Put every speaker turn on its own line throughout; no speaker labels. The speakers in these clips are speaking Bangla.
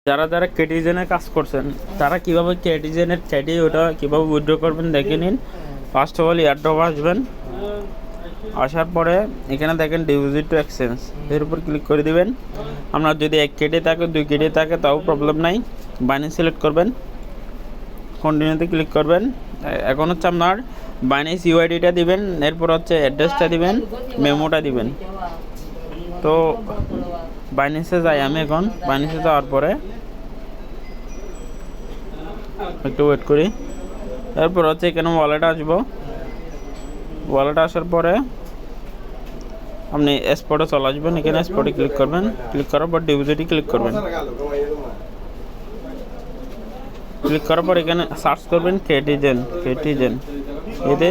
যারা যারা কেটিজেনে কাজ করছেন তারা কিভাবে কেটিজেনের কেটে ওটা কিভাবে উইথড্র করবেন দেখে নিন। ফার্স্ট অফ অল এয়ারড্রপ আসবেন, আসার পরে এখানে দেখেন ডিপোজিট টু এক্সচেঞ্জ, এর উপর ক্লিক করে দিবেন। আপনার যদি 1 কেটে থাকে 2 কেটে থাকে তাও প্রবলেম নাই, বাইন্যান্স সিলেক্ট করবেন, কন্টিনিউতে ক্লিক করবেন। এখন হচ্ছে আপনার বাইন্যান্স ইউআইডিটা দিবেন, এরপর হচ্ছে অ্যাড্রেসটা দিবেন, মেমোটা দিবেন। তো বাইন্যান্সে যাই আমি, এখন বাইন্যান্সে যাওয়ার পরে একটু ওয়েট করি। এরপর হচ্ছে এখানে ওয়ালেট আসবো, ওয়ালেট আসার পরে আপনি স্পটে চলে আসবেন, এখানে স্পটে ক্লিক করবেন, ক্লিক করার পর ডিপোজিটে ক্লিক করবেন, ক্লিক করার পর এখানে সার্চ করবেন কেটিজেন, এতে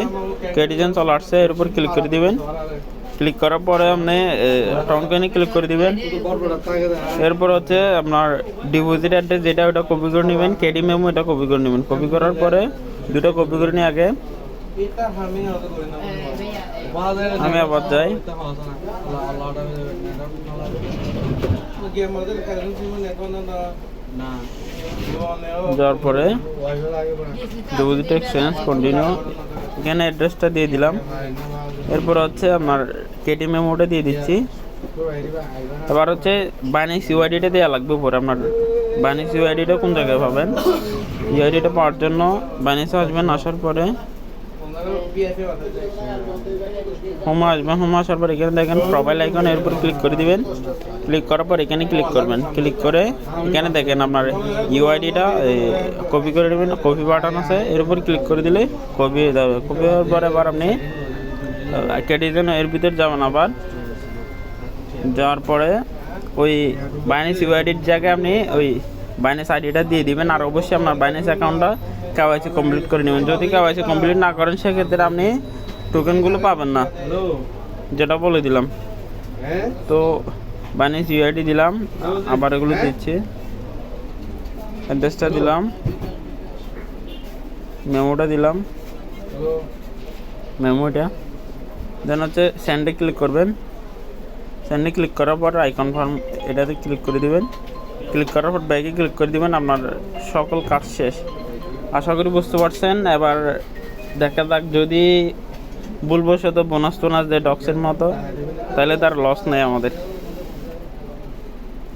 কেটিজেন চলে আসছে, এর উপর ক্লিক করে দিবেন। ক্লিক করার পরে আপনি টনকেনে ক্লিক করে দিবেন। এরপর হচ্ছে আপনার ডিপোজিট অ্যাড্রেস যেটা ওটা কপি করে নেবেন, কেডি মেমো এটা কপি করে নেবেন। কপি করার পরে দুটো কপি করে নিয়ে আগে আমি আবার যাই, যাওয়ার পরে ডিপোজিট এক্সচেঞ্জ কন্টিনিউ, এখানে অ্যাড্রেসটা দিয়ে দিলাম। এরপর হচ্ছে আমার কেটি মেমোটা দিয়ে দিচ্ছি। এবার হচ্ছে বাইন্যান্স ইউআইডিটা দেওয়া লাগবে উপরে। আপনার বাইন্যান্স ইউআইডিটা কোন জায়গায় পাবেন? ইউআইডিটা পাওয়ার জন্য বাইন্যান্সে আসবেন, আসার পরে হোম আসবেন, হোম আসার পর এখানে দেখেন প্রোফাইল আইকন, এর উপর ক্লিক করে দিবেন। ক্লিক করার পর এখানে ক্লিক করবেন, ক্লিক করে এখানে দেখেন আপনার ইউআইডিটা কপি করে নেবেন, কপি বাটন আছে, এর উপর ক্লিক করে দিলে কপি হয়ে যাবে। কপি হওয়ার পরে আবার আপনি কেটিজেন এর ভিতর যাবেন, আবার যাওয়ার পরে ওই বাইন্যান্স ইউআইডির জায়গায় আপনি ওই বাইন্যান্স আইডিটা দিয়ে দিবেন। আর অবশ্যই আপনার বাইন্যান্স অ্যাকাউন্টটা কেওয়াইসি কমপ্লিট করে নেবেন। যদি কেওয়াইসি কমপ্লিট না করেন সেক্ষেত্রে আপনি টোকেনগুলো পাবেন না, যেটা বলে দিলাম। তো বাইন্যান্স ইউআইডি দিলাম, আবার এগুলো দিচ্ছি, অ্যাড্রেসটা দিলাম, মেমোটা দিলাম, মেমোটা দেন হচ্ছে সেন্ডে ক্লিক করবেন। সেন্ডে ক্লিক করার পর আই কনফার্ম এটাতে ক্লিক করে দিবেন। ক্লিক করার পর ব্যাগে ক্লিক করে দিবেন। আপনার সকল কাজ শেষ, আশা করি বুঝতে পারছেন। এবার দেখা যাক যদি ভুলবশত বোনাস টোনাস দেয় ডক্সের মতো, তাহলে তার লস নেই আমাদের।